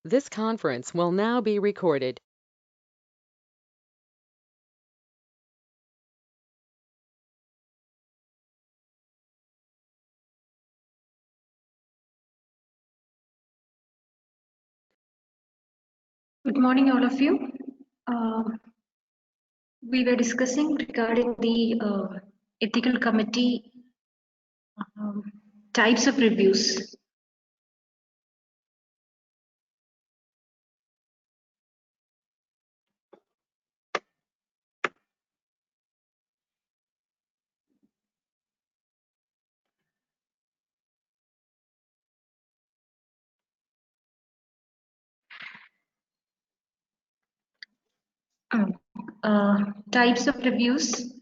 This conference will now be recorded. Good morning, all of you. We were discussing regarding the ethical committee types of reviews. Types of reviews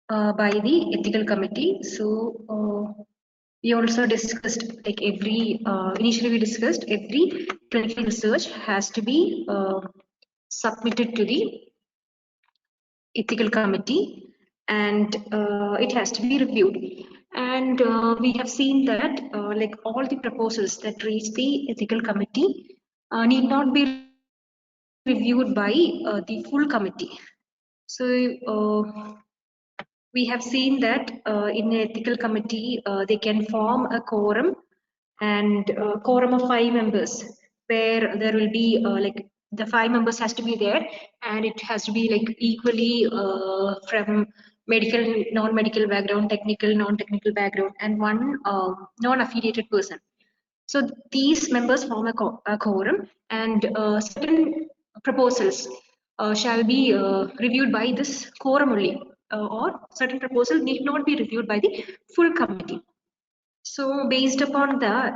by the ethical committee. So we also discussed like initially we discussed every clinical research has to be submitted to the ethical committee and it has to be reviewed. And we have seen that like all the proposals that reach the ethical committee need not be reviewed by the full committee. So we have seen that in the ethical committee they can form a quorum and quorum of 5 members where there will be like the 5 members has to be there and it has to be like equally from medical non-medical background, technical non-technical background, and one non-affiliated person. So these members form a quorum and certain proposals shall be reviewed by this quorum only or certain proposals need not be reviewed by the full committee. So based upon the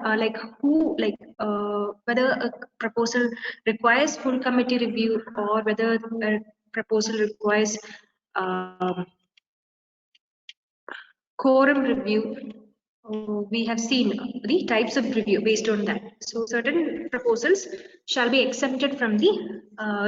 whether a proposal requires full committee review or whether a proposal requires quorum review, we have seen the types of review based on that. So certain proposals shall be exempted from the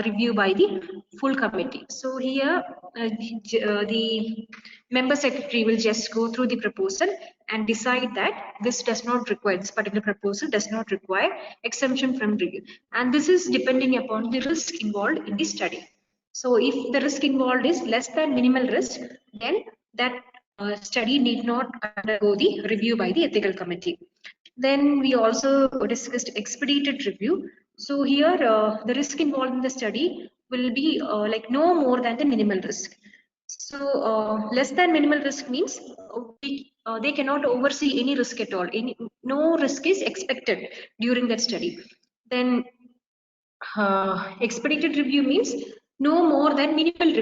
review by the full committee. So here the member secretary will just go through the proposal and decide that this does not require, this particular proposal does not require exemption from review. And this is depending upon the risk involved in the study. So if the risk involved is less than minimal risk, then that study need not undergo the review by the ethical committee. Then we also discussed expedited review. So here the risk involved in the study will be like no more than the minimal risk. So less than minimal risk means they cannot oversee any risk at all. No risk is expected during that study. Then expedited review means no more than minimal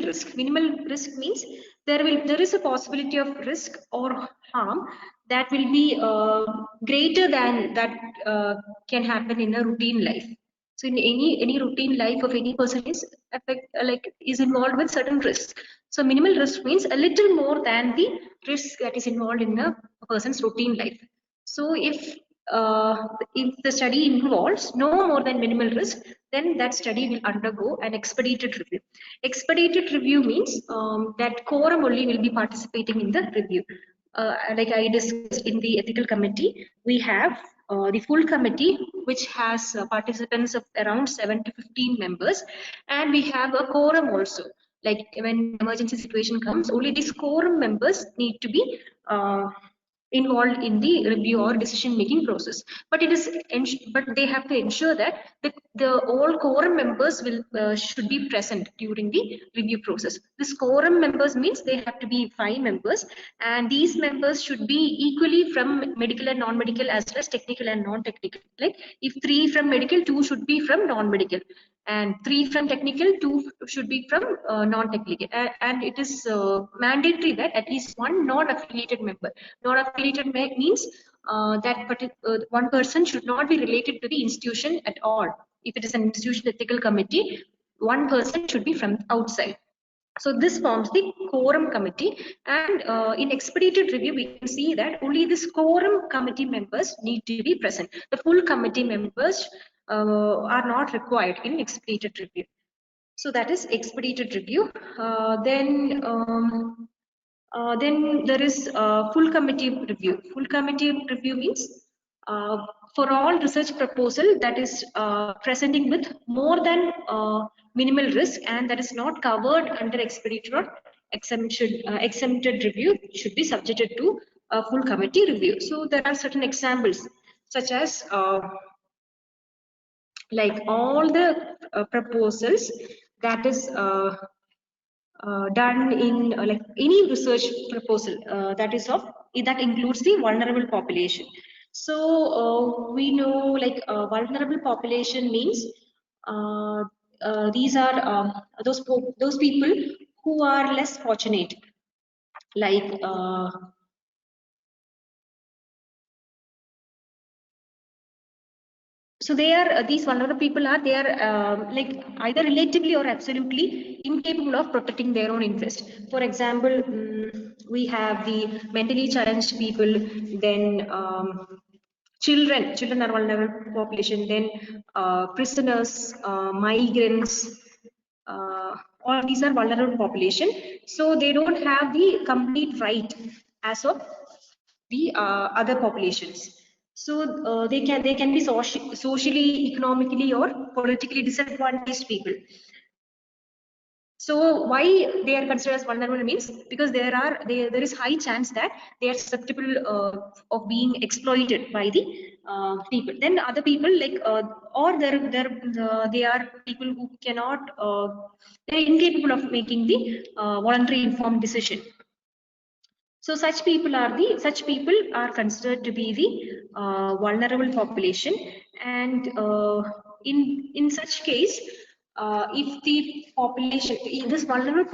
risk. Minimal risk means there is a possibility of risk or harm that will be greater than that can happen in a routine life. So in any routine life of any person is involved with certain risks. So minimal risk means a little more than the risk that is involved in a person's routine life. So if the study involves no more than minimal risk, then that study will undergo an expedited review. Expedited review means that quorum only will be participating in the review. Like I discussed in the ethical committee, we have the full committee, which has participants of around 7 to 15 members, and we have a quorum also. Like when emergency situation comes, only these quorum members need to be involved in the review or decision making process, but they have to ensure that the all quorum members will should be present during the review process. This quorum members means they have to be 5 members, and these members should be equally from medical and non-medical as well as technical and non-technical. Like if 3 from medical, 2 should be from non-medical, and 3 from technical, 2 should be from non-technical, and it is mandatory that at least one non-affiliated member. Non-affiliated means that one person should not be related to the institution at all. If it is an institution ethical committee, one person should be from outside. So this forms the quorum committee, and in expedited review we can see that only this quorum committee members need to be present. The full committee members are not required in expedited review. So that is expedited review. Then there is full committee review. Full committee review means for all research proposal that is presenting with more than minimal risk and that is not covered under expenditure or exempted review should be subjected to a full committee review. So there are certain examples such as like all the proposals that is done in like any research proposal that includes the vulnerable population. So we know like vulnerable population means these are those people who are less fortunate, like so they are these vulnerable people are they are like either relatively or absolutely incapable of protecting their own interest. For example, we have the mentally challenged people, then children are vulnerable population, then prisoners, migrants, all these are vulnerable population. So they don't have the complete right as of the other populations. So they can be socially, economically or politically disadvantaged people. So why they are considered as vulnerable means because there is high chance that they are susceptible of being exploited by the people. Then other people like or they are people who cannot they are incapable of making the voluntary informed decision. So such people are considered to be the vulnerable population, and in such case, if the population, this vulnerable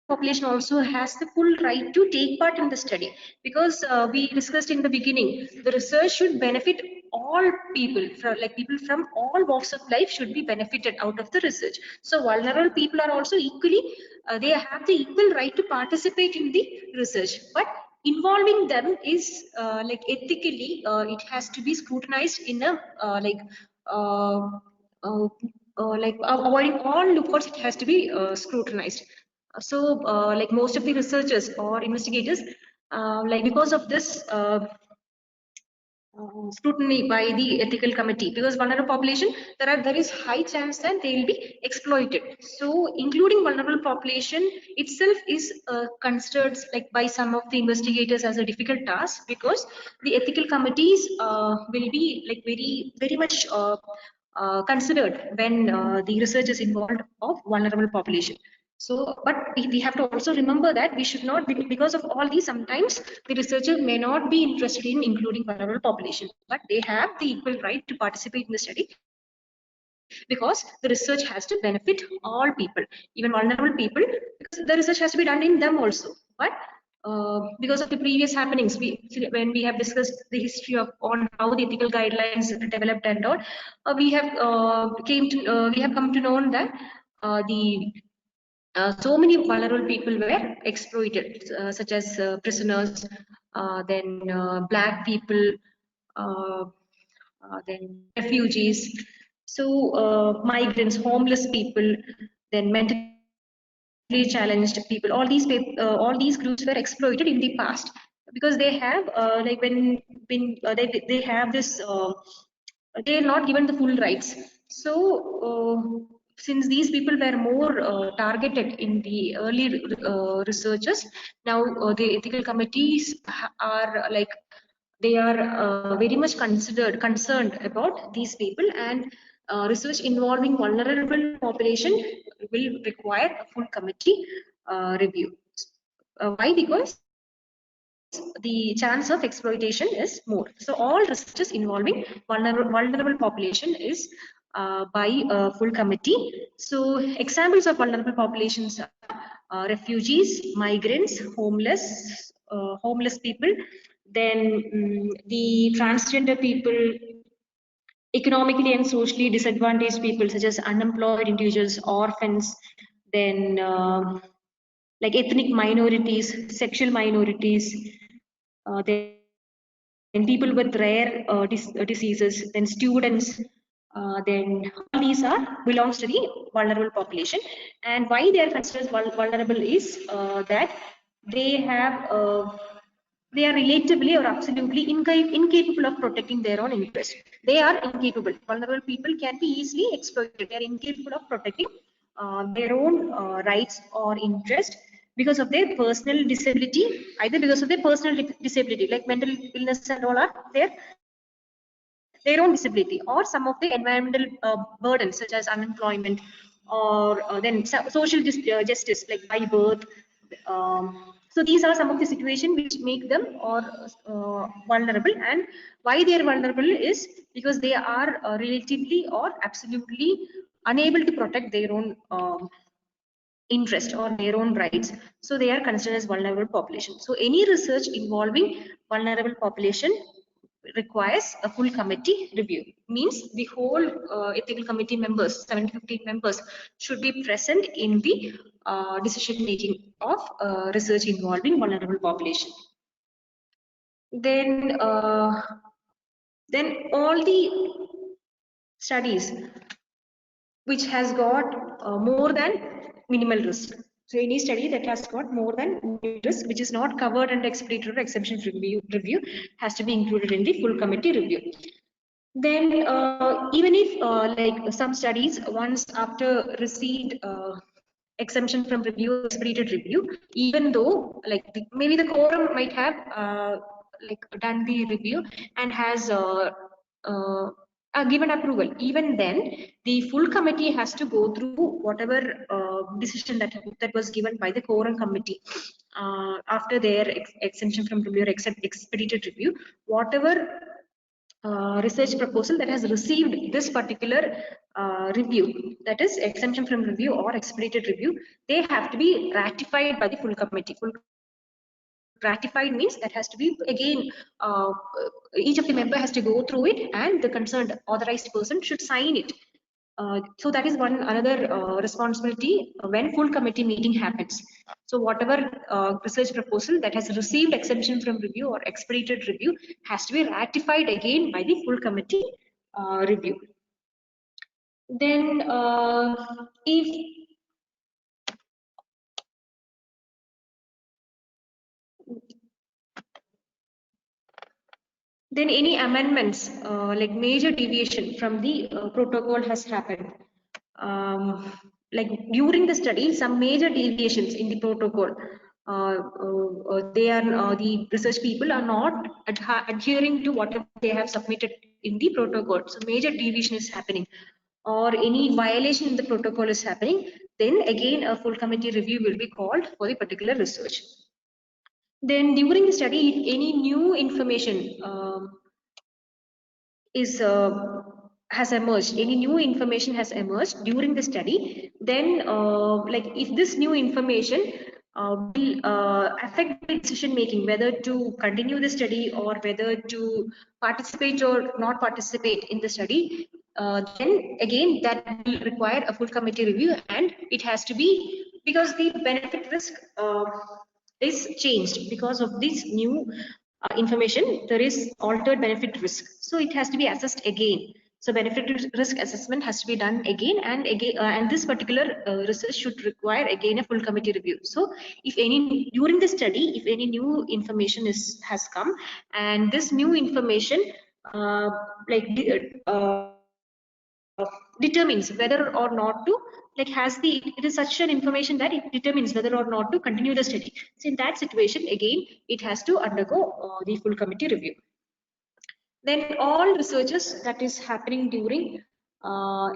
population also has the full right to take part in the study, because we discussed in the beginning the research should benefit all people, like people from all walks of life should be benefited out of the research. So vulnerable people are also equally they have the equal right to participate in the research, but involving them is like ethically it has to be scrutinized in a uh, avoiding all loopholes, it has to be scrutinized. So like most of the researchers or investigators, like because of this scrutiny by the ethical committee, because vulnerable population, there is high chance that they will be exploited. So including vulnerable population itself is considered like by some of the investigators as a difficult task, because the ethical committees will be like very much considered when the research is involved of vulnerable population. So, but we have to also remember that we should not, because of all these, sometimes the researcher may not be interested in including vulnerable population, but they have the equal right to participate in the study, because the research has to benefit all people, even vulnerable people, because the research has to be done in them also. But because of the previous happenings, when we have discussed the history of on how the ethical guidelines developed and all, we have come to know that the so many vulnerable people were exploited, such as prisoners, then black people, uh, then refugees, so migrants, homeless people, then mentally challenged people. All these groups were exploited in the past, because they have like they have this they are not given the full rights. So since these people were more targeted in the early researchers, now the ethical committees are like they are very much concerned about these people, and research involving vulnerable population will require a full committee review. Why? Because the chance of exploitation is more. So all researches involving vulnerable population is by a full committee. So examples of vulnerable populations are refugees, migrants, homeless people, then the transgender people, economically and socially disadvantaged people such as unemployed individuals, orphans, then like ethnic minorities, sexual minorities, then people with rare diseases, then students, then all these are belongs to the vulnerable population. And why they are considered vulnerable is that they have they are relatively or absolutely incapable of protecting their own interest. They are incapable. Vulnerable people can be easily exploited. They are incapable of protecting their own rights or interest because of their personal disability, either because of their personal disability, like mental illness and all are their own disability, or some of the environmental burdens such as unemployment, or then social justice like by birth. So these are some of the situations which make them or vulnerable, and why they are vulnerable is because they are relatively or absolutely unable to protect their own interest or their own rights. So they are considered as vulnerable population. So any research involving vulnerable population requires a full committee review. Means the whole ethical committee members, 715 members, should be present in the decision making of research involving vulnerable population. Then all the studies which has got more than minimal risk. So any study that has got more than minimal risk, which is not covered under expedited or exception review, has to be included in the full committee review. Then even if like some studies, once after received exemption from review, expedited review, even though like maybe the quorum might have like done the review and has given approval, even then the full committee has to go through whatever decision that was given by the quorum committee after their exemption from review or expedited review. Whatever research proposal that has received this particular review, that is exemption from review or expedited review, they have to be ratified by the full committee. Full ratified means that has to be again each of the member has to go through it, and the concerned authorized person should sign it. So that is one another responsibility when full committee meeting happens. So whatever research proposal that has received exemption from review or expedited review has to be ratified again by the full committee review. Then if then any amendments like major deviation from the protocol has happened, like during the study some major deviations in the protocol, they are the research people are not adhering to whatever they have submitted in the protocol, so major deviation is happening or any violation in the protocol is happening, then again a full committee review will be called for the particular research. Then during the study, if any new information has emerged, any new information has emerged during the study, then like if this new information will affect the decision making, whether to continue the study or whether to participate or not participate in the study, then again that will require a full committee review, and it has to be because the benefit risk is changed because of this new information. There is altered benefit risk, so it has to be assessed again. So benefit risk assessment has to be done again and again, and this particular research should require again a full committee review. So if any during the study, if any new information has come, and this new information like determines whether or not to like it is such an information that it determines whether or not to continue the study. So in that situation again it has to undergo the full committee review. Then all researches that is happening during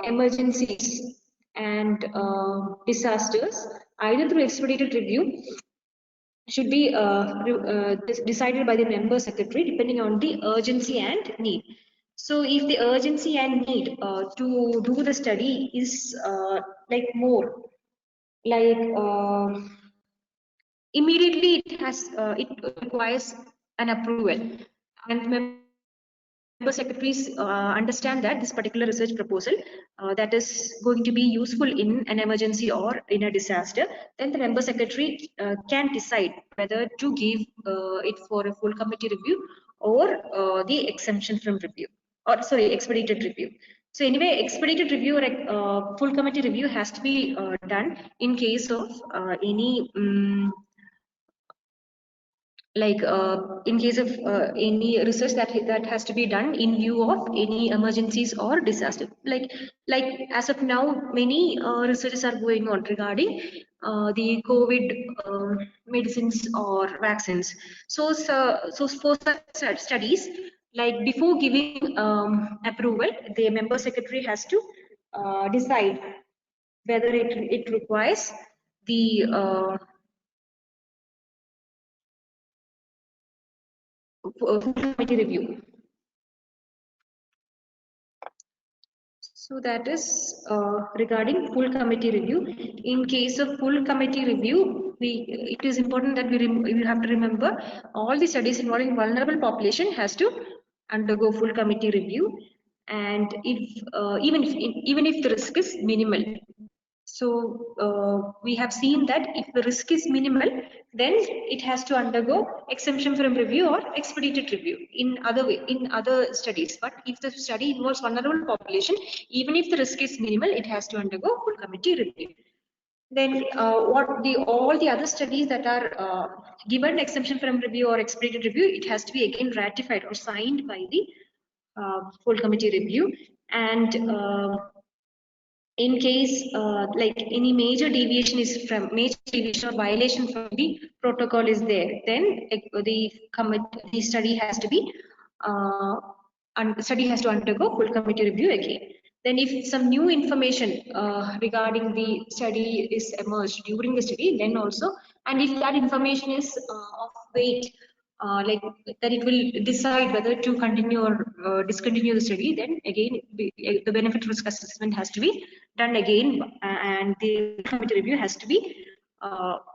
emergencies and disasters, either through expedited review, should be decided by the member secretary depending on the urgency and need. So if the urgency and need to do the study is like more like immediately it requires an approval, and member secretaries understand that this particular research proposal that is going to be useful in an emergency or in a disaster, then the member secretary can decide whether to give it for a full committee review or the exemption from review, or sorry, expedited review. So anyway, expedited review or full committee review has to be done in case of any like in case of any research that has to be done in view of any emergencies or disaster, like as of now many researches are going on regarding the COVID medicines or vaccines. So for such studies, like before giving approval, the member secretary has to decide whether it requires the full committee review. So that is regarding full committee review. In case of full committee review, it is important that we have to remember all the studies involving vulnerable population has to undergo full committee review, and if even if the risk is minimal. So we have seen that if the risk is minimal, then it has to undergo exemption from review or expedited review in other studies. But if the study involves vulnerable population, even if the risk is minimal, it has to undergo full committee review. Then all the other studies that are given exemption from review or expedited review, it has to be again ratified or signed by the full committee review. And in case like any major deviation or violation from the protocol is there, then the study has to be study has to undergo full committee review again. Then if some new information regarding the study is emerged during the study, then also, and if that information is of weight, like that it will decide whether to continue or discontinue the study, then again the benefit risk assessment has to be done again, and the committee review has to be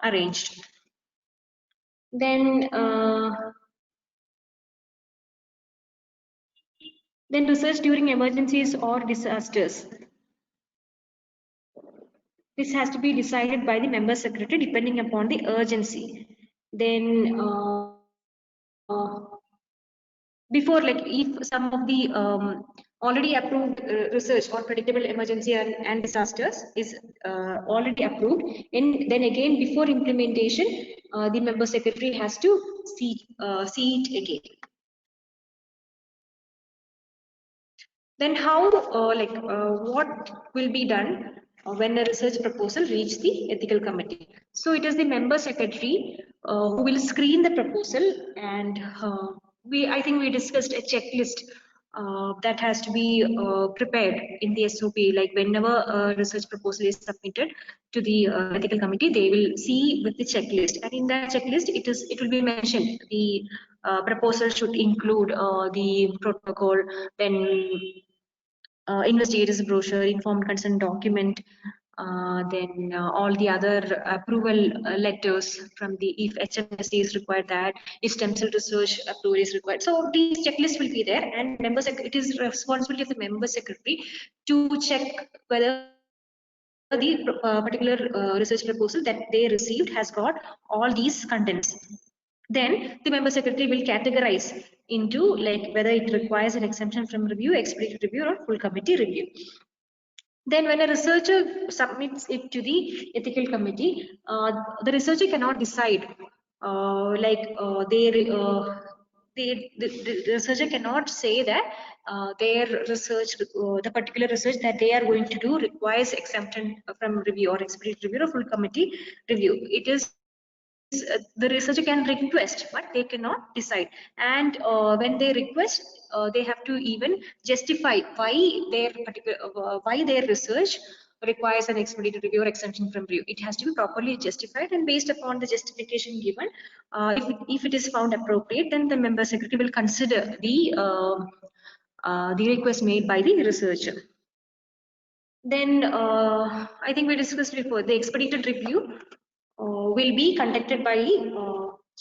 arranged. Then research during emergencies or disasters. This has to be decided by the member secretary depending upon the urgency. Then before, like if some of the already approved research on predictable emergency and disasters is already approved, and then again before implementation, the member secretary has to see it again. Then how what will be done when a research proposal reach the ethical committee? So it is the member secretary who will screen the proposal, and I think we discussed a checklist that has to be prepared in the SOP. Like whenever a research proposal is submitted to the ethical committee, they will see with the checklist, and in that checklist it will be mentioned the proposal should include the protocol, then investigator's brochure, informed consent document, then all the other approval letters from the, if HMSD is required, that if stem cell research approval is required. So these checklists will be there, and it is responsibility of the member secretary to check whether the particular research proposal that they received has got all these contents. Then the member secretary will categorize into like whether it requires an exemption from review, expedited review, or full committee review. Then when a researcher submits it to the ethical committee, the researcher cannot decide the researcher cannot say that their research, the particular research that they are going to do requires exemption from review or expedited review or full committee review. It is the researcher can request, but they cannot decide. And when they request, they have to even justify why their research requires an expedited review or exemption from review. It has to be properly justified, and based upon the justification given, if it is found appropriate, then the member secretary will consider the request made by the researcher. Then I think we discussed before, the expedited review will be conducted by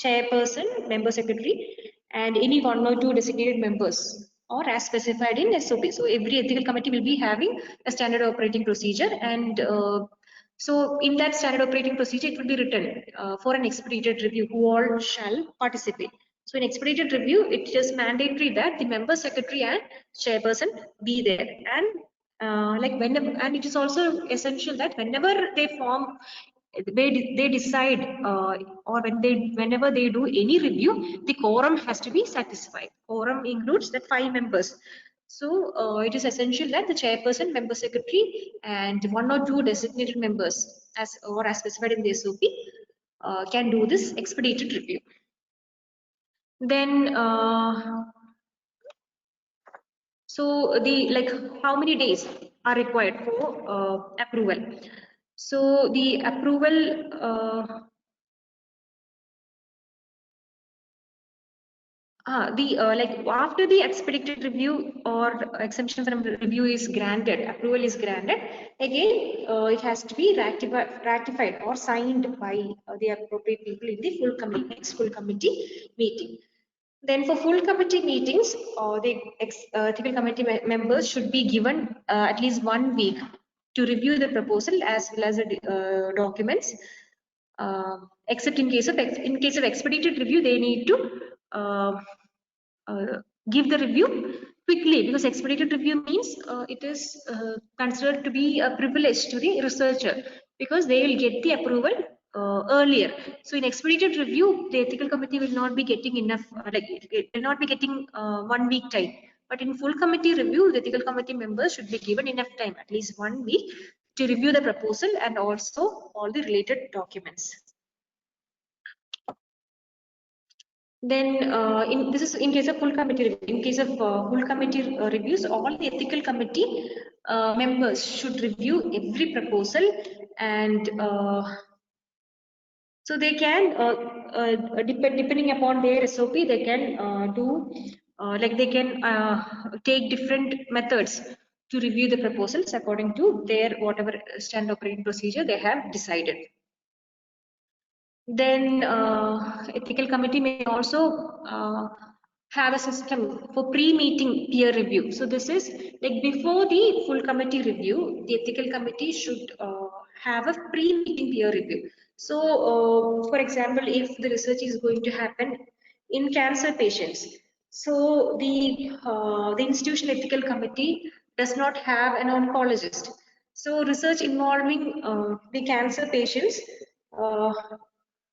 chairperson, member secretary, and any one or two designated members, or as specified in SOP. So every ethical committee will be having a standard operating procedure, and so in that standard operating procedure, it will be written for an expedited review who all shall participate. So in expedited review, it is mandatory that the member secretary and chairperson be there, and like whenever, and it is also essential that whenever they form they decide or whenever they do any review, the quorum has to be satisfied. Quorum includes the 5 members. So it is essential that the chairperson, member secretary, and 1 or 2 designated members, as specified in the SOP, can do this expedited review. Then so how many days are required for approval? So the approval after the expedited review or exemption from review is granted, approval is granted, again it has to be ratified or signed by the appropriate people in the full committee meeting. Then for full committee meetings, the ethical committee members should be given at least 1 week to review the proposal as well as the documents. Except in case of expedited review, they need to give the review quickly, because expedited review means it is considered to be a privilege to the researcher, because they will get the approval earlier. So in expedited review, the ethical committee will not be getting enough, it will not be getting 1 week time. But in full committee review, the ethical committee members should be given enough time, at least 1 week, to review the proposal and also all the related documents. Then this is in case of full committee review. In case of full committee reviews, all the ethical committee members should review every proposal, and so they can depending upon their SOP, they can do they can take different methods to review the proposals according to their whatever standard operating procedure they have decided. Then ethical committee may also have a system for pre-meeting peer review. So this is like before the full committee review, the ethical committee should have a pre-meeting peer review. So for example, if the research is going to happen in cancer patients, so the institutional ethical committee does not have an oncologist. So research involving the cancer patients,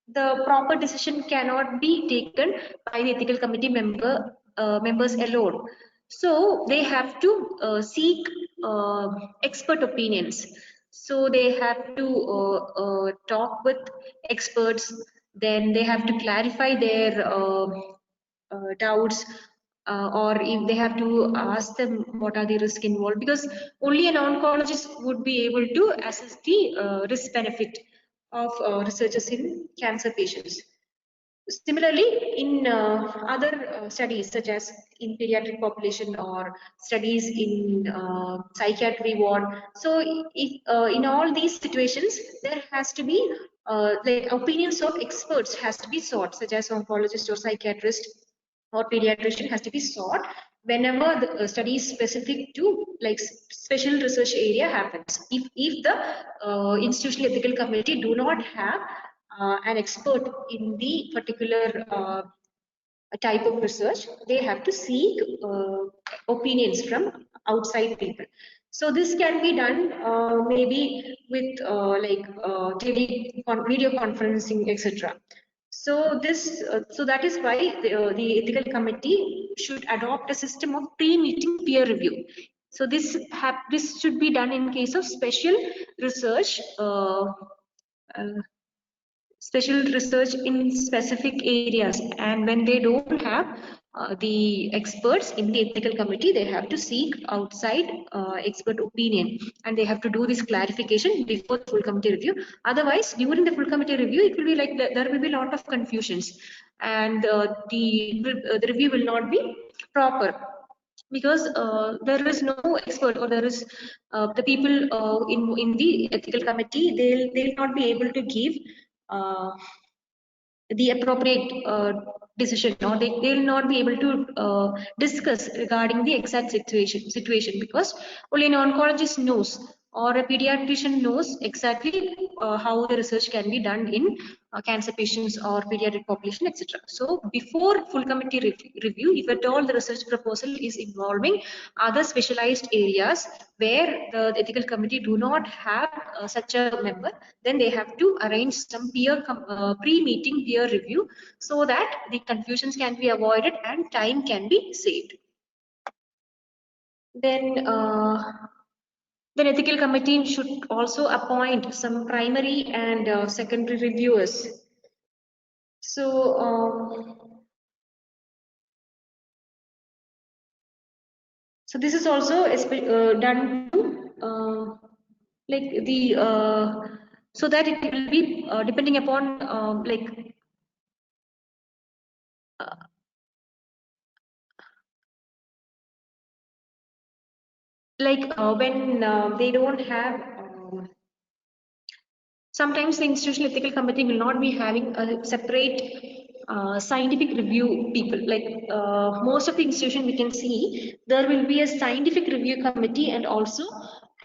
the proper decision cannot be taken by the ethical committee members alone. So they have to seek expert opinions. So they have to talk with experts. Then they have to clarify their doubts, or if they have to ask them what are the risks involved, because only an oncologist would be able to assess the risk benefit of researchers in cancer patients. Similarly, in other studies such as in pediatric population or studies in psychiatry ward, so if, in all these situations there has to be the opinions of experts has to be sought, such as oncologist or psychiatrist or pediatrician has to be sought whenever the study is specific to special research area happens. If the institutional ethical committee do not have an expert in the particular type of research, they have to seek opinions from outside people. So this can be done maybe with video conferencing, etc. So this, so that is why the ethical committee should adopt a system of pre-meeting peer review. So this should be done in case of special research. Special research in specific areas, and when they don't have the experts in the ethical committee, they have to seek outside expert opinion, and they have to do this clarification before the full committee review. Otherwise, during the full committee review, it will be like there will be a lot of confusions, and the review will not be proper, because there is no expert, or there is the people in the ethical committee, they'll not be able to give the appropriate decision, or they will not be able to discuss regarding the exact situation, because only an oncologist knows, or a pediatrician knows exactly how the research can be done in cancer patients or pediatric population, etc. So before full committee review, if at all the research proposal is involving other specialized areas where the ethical committee do not have such a member, then they have to arrange some pre-meeting peer review so that the confusions can be avoided and time can be saved. Then ethical committee should also appoint some primary and secondary reviewers. So this is also done to like the so that it will be depending upon when they don't have sometimes the institutional ethical committee will not be having a separate scientific review people. Most of the institution we can see there will be a scientific review committee and also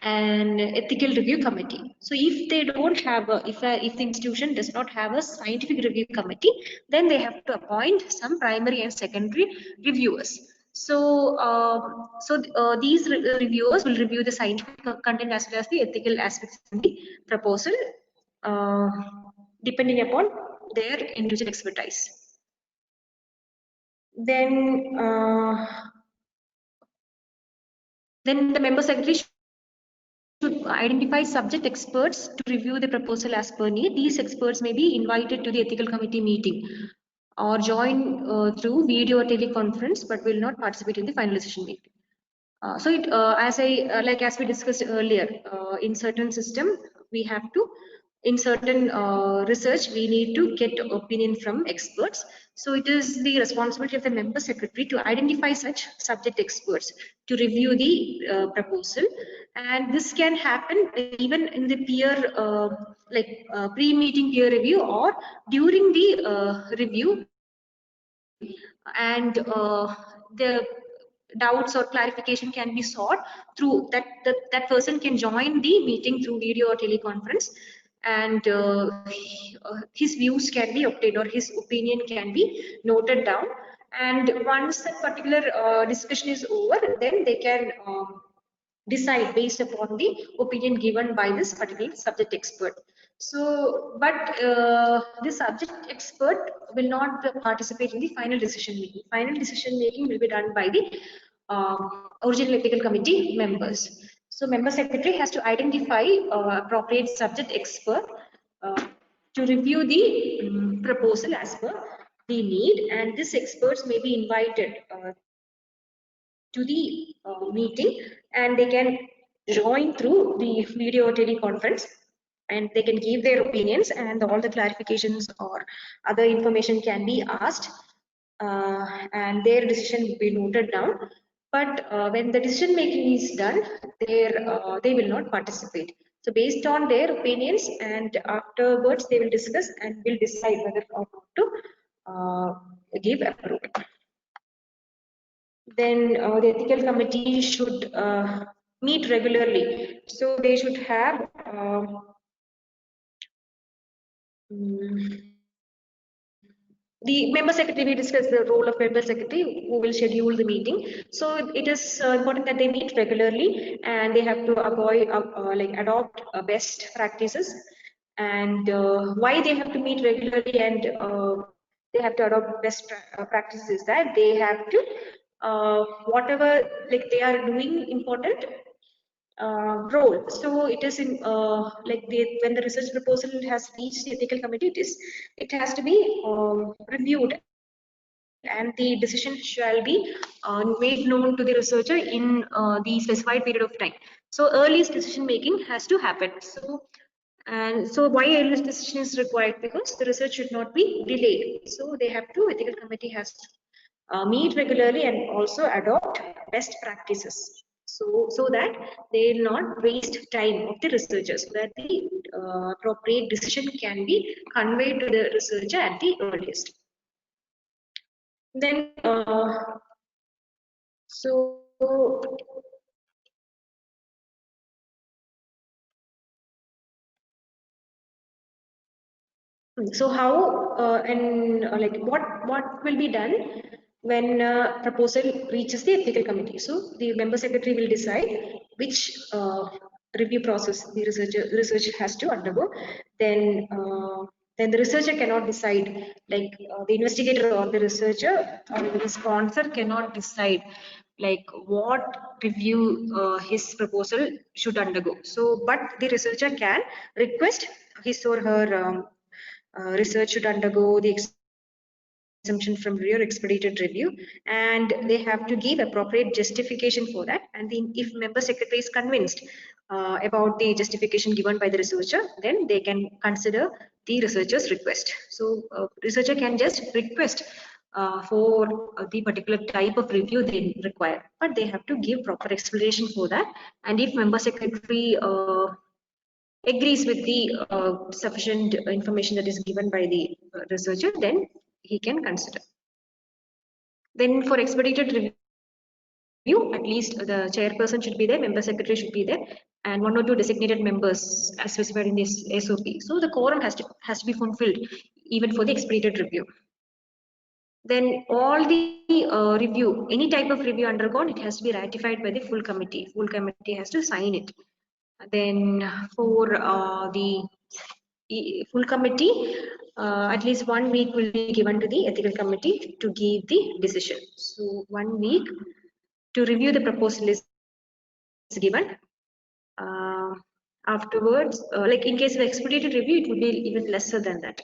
an ethical review committee. So if they don't have if the institution does not have a scientific review committee, then they have to appoint some primary and secondary reviewers. So, these reviewers will review the scientific content as well as the ethical aspects in the proposal, uh, depending upon their individual expertise. Then the member secretary should identify subject experts to review the proposal as per need. These experts may be invited to the ethical committee meeting or join through video or teleconference, but will not participate in the final decision making. As we discussed earlier, in certain system we have to, in certain research we need to get opinion from experts. So it is the responsibility of the member secretary to identify such subject experts to review the proposal, and this can happen even in the pre-meeting peer review or during the review, and the doubts or clarification can be sought through that person can join the meeting through video or teleconference, and his views can be obtained or his opinion can be noted down, and once that particular discussion is over, then they can decide based upon the opinion given by this particular subject expert. So, but the subject expert will not participate in the final decision making. Final decision making will be done by the original ethical committee members. So, member secretary has to identify appropriate subject expert to review the proposal as per the need, and these experts may be invited to the meeting, and they can join through the video or teleconference, and they can give their opinions, and all the clarifications or other information can be asked, and their decision will be noted down. But when the decision making is done, they will not participate. So based on their opinions, and afterwards they will discuss and will decide whether or not to give approval. Then the ethical committee should meet regularly. So they should have the member secretary. We discussed the role of member secretary who will schedule the meeting. So it is important that they meet regularly, and they have to adopt best practices. And why they have to meet regularly and they have to adopt best practices is that they have to whatever they are doing important role. So it is in when the research proposal has reached the ethical committee, it has to be reviewed, and the decision shall be made known to the researcher in the specified period of time. So earliest decision making has to happen. So why earliest decision is required? Because the research should not be delayed. So they have to, ethical committee has to meet regularly and also adopt best practices. So that they will not waste time of the researchers, so that the appropriate decision can be conveyed to the researcher at the earliest. Then so So how and like what will be done when proposal reaches the ethical committee? So the member secretary will decide which review process the research has to undergo. Then the researcher cannot decide, like the investigator or the researcher or the sponsor cannot decide like what review his proposal should undergo. So but the researcher can request his or her research should undergo the exemption from review or expedited review, and they have to give appropriate justification for that. And if member secretary is convinced about the justification given by the researcher, then they can consider the researcher's request. So researcher can just request for the particular type of review they require, but they have to give proper explanation for that. And if member secretary agrees with the sufficient information that is given by the researcher, then he can consider. Then for expedited review, at least the chairperson should be there, member secretary should be there, and 1 or 2 designated members as specified in this SOP. So the quorum has to be fulfilled even for the expedited review. Then all the review, any type of review undergone, it has to be ratified by the full committee. Full committee has to sign it. Then for the full committee, at least 1 week will be given to the ethical committee to give the decision. So 1 week to review the proposal is given. Afterwards, like in case of expedited review, it would be even lesser than that.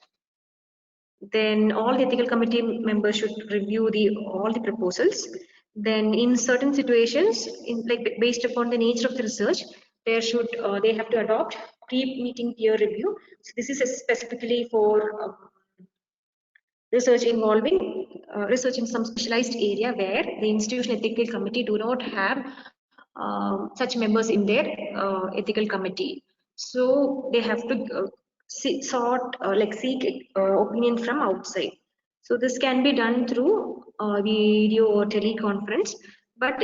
Then all the ethical committee members should review all the proposals. Then in certain situations, based upon the nature of the research, they have to adopt pre-meeting peer review. So this is specifically for research involving research in some specialized area where the institution ethical committee do not have such members in their ethical committee. So they have to seek opinion from outside. So this can be done through video or teleconference, but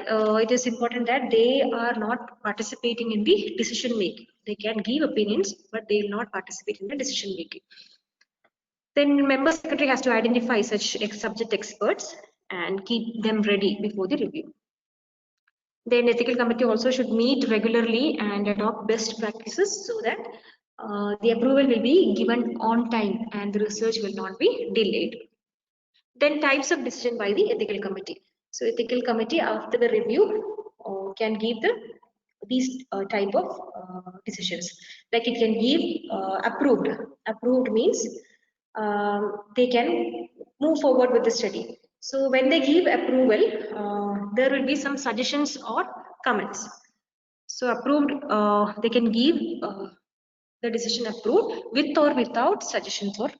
it is important that they are not participating in the decision making. They can give opinions, but they will not participate in the decision making. Then member secretary has to identify such subject experts and keep them ready before the review. Then ethical committee also should meet regularly and adopt best practices so that the approval will be given on time and the research will not be delayed. Then types of decision by the ethical committee. So ethical committee after the review can give these type of decisions. Like it can give approved. Approved means they can move forward with the study. So when they give approval, there will be some suggestions or comments. So approved, they can give the decision approved with or without suggestions or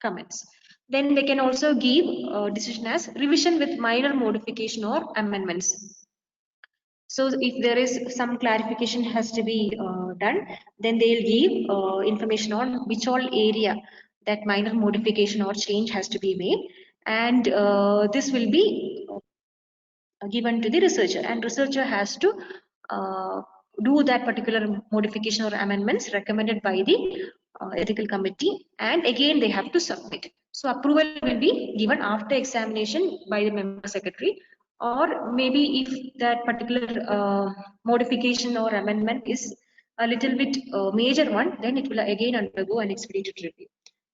comments. Then they can also give decision as revision with minor modification or amendments. So if there is some clarification has to be done, then they'll give information on which all area that minor modification or change has to be made, and this will be given to the researcher, and researcher has to do that particular modification or amendments recommended by the ethical committee, and again they have to submit. So approval will be given after examination by the member secretary, or maybe if that particular modification or amendment is a little bit major one, then it will again undergo an expedited review.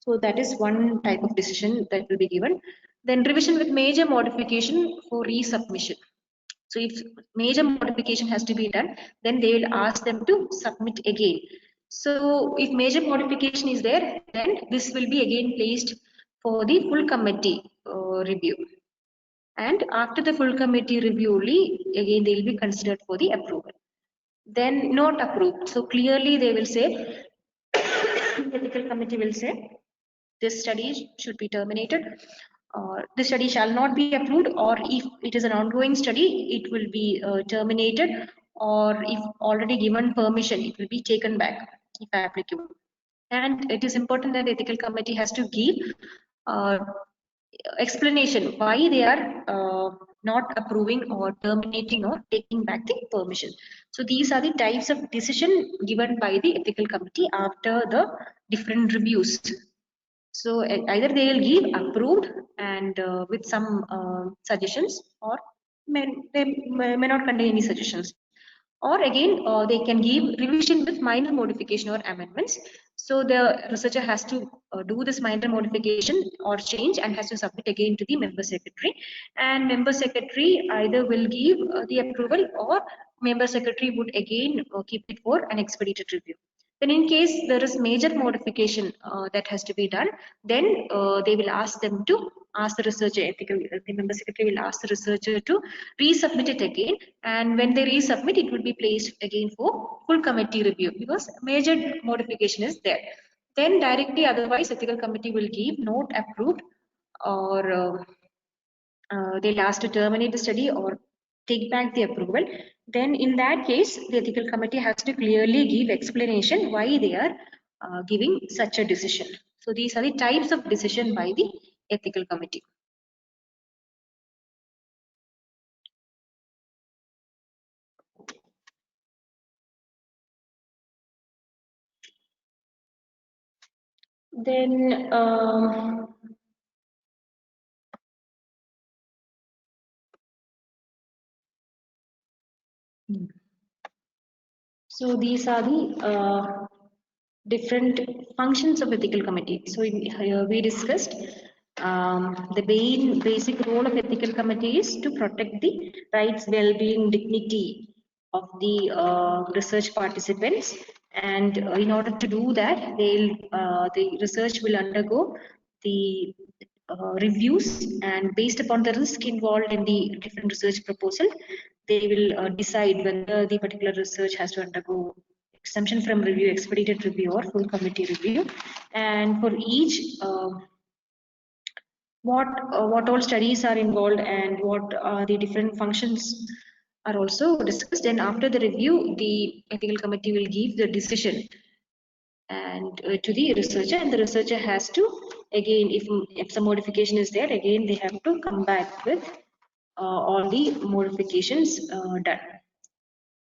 So that is one type of decision that will be given. Then revision with major modification for resubmission. So if major modification has to be done, then they will ask them to submit again. So if major modification is there, then this will be again placed for the full committee review. And after the full committee review, again they will be considered for the approval. Then not approved. So clearly they will say, the ethical committee will say, this study should be terminated. The study shall not be approved, or if it is an ongoing study, it will be terminated, or if already given permission, it will be taken back if applicable. And it is important that the ethical committee has to give explanation why they are not approving or terminating or taking back the permission. So these are the types of decision given by the ethical committee after the different reviews. So either they will give approved and with some suggestions, or they may not contain any suggestions. Or again, they can give revision with minor modification or amendments. So the researcher has to do this minor modification or change and has to submit again to the member secretary. And member secretary either will give the approval, or member secretary would again keep it for an expedited review. Then in case there is major modification that has to be done, then they will ask them to ask the researcher, the member secretary will ask the researcher to resubmit it again. And when they resubmit, it will be placed again for full committee review because major modification is there. Then directly, otherwise, ethical committee will give note approved, or they'll ask to terminate the study or take back the approval. Then in that case, the ethical committee has to clearly give explanation why they are giving such a decision. So these are the types of decision by the ethical committee. Then so these are the different functions of ethical committee. So here we discussed the main basic role of ethical committee is to protect the rights, well-being, dignity of the research participants. And in order to do that, the research will undergo the reviews, and based upon the risk involved in the different research proposal, they will decide whether the particular research has to undergo exemption from review, expedited review, or full committee review. And for each, what all studies are involved and what the different functions are also discussed. And after the review, the ethical committee will give the decision and to the researcher, and the researcher has to again, if some modification is there, again they have to come back with all the modifications done.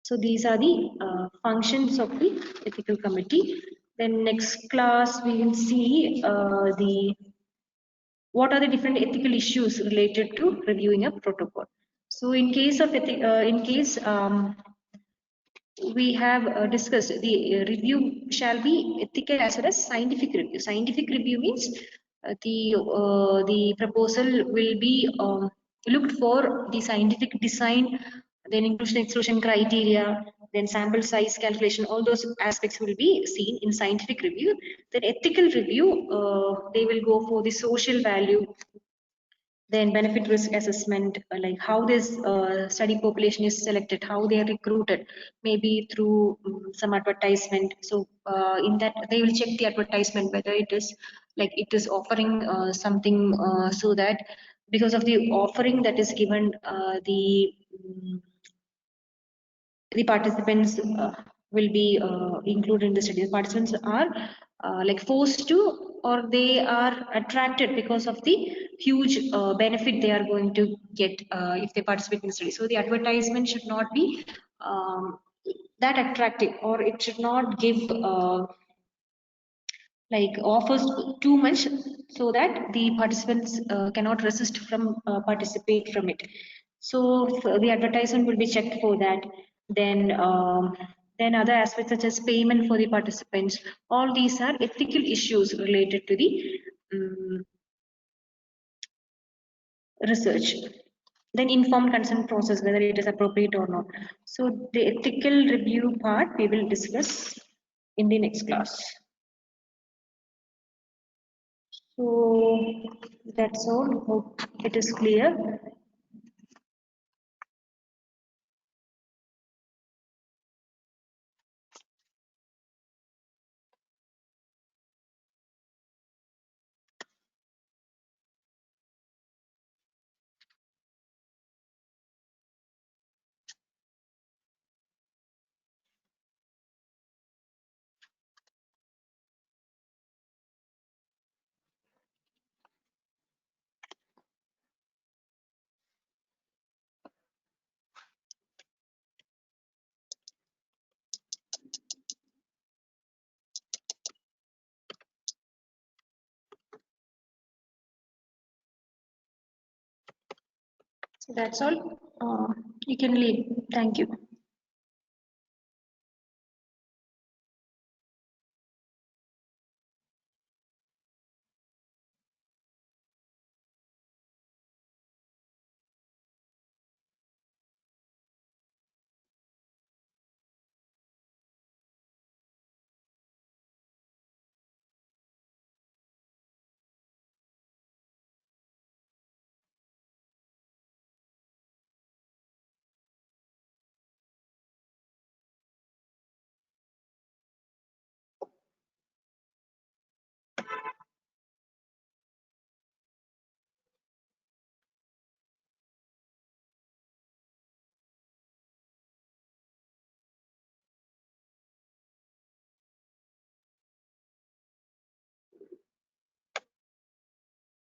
So these are the functions of the ethical committee. Then next class we will see the what are the different ethical issues related to reviewing a protocol. So in case of we have discussed the review shall be ethical as well as scientific review. Scientific review means the proposal will be looked for the scientific design, then inclusion exclusion criteria, then sample size calculation. All those aspects will be seen in scientific review. Then ethical review, they will go for the social value, then benefit risk assessment, like how this study population is selected, how they are recruited, maybe through some advertisement. So in that they will check the advertisement whether it is like it is offering something, so that because of the offering that is given, the participants will be included in the study. The participants are like forced to, or they are attracted because of the huge benefit they are going to get if they participate in the study. So the advertisement should not be that attractive, or it should not give like offers too much, so that the participants cannot resist from participate from it. So the advertisement will be checked for that. Then then other aspects such as payment for the participants, all these are ethical issues related to the um, research. Then informed consent process, whether it is appropriate or not. So the ethical review part we will discuss in the next class. So that's all. Hope it is clear. So that's all. You can leave. Thank you.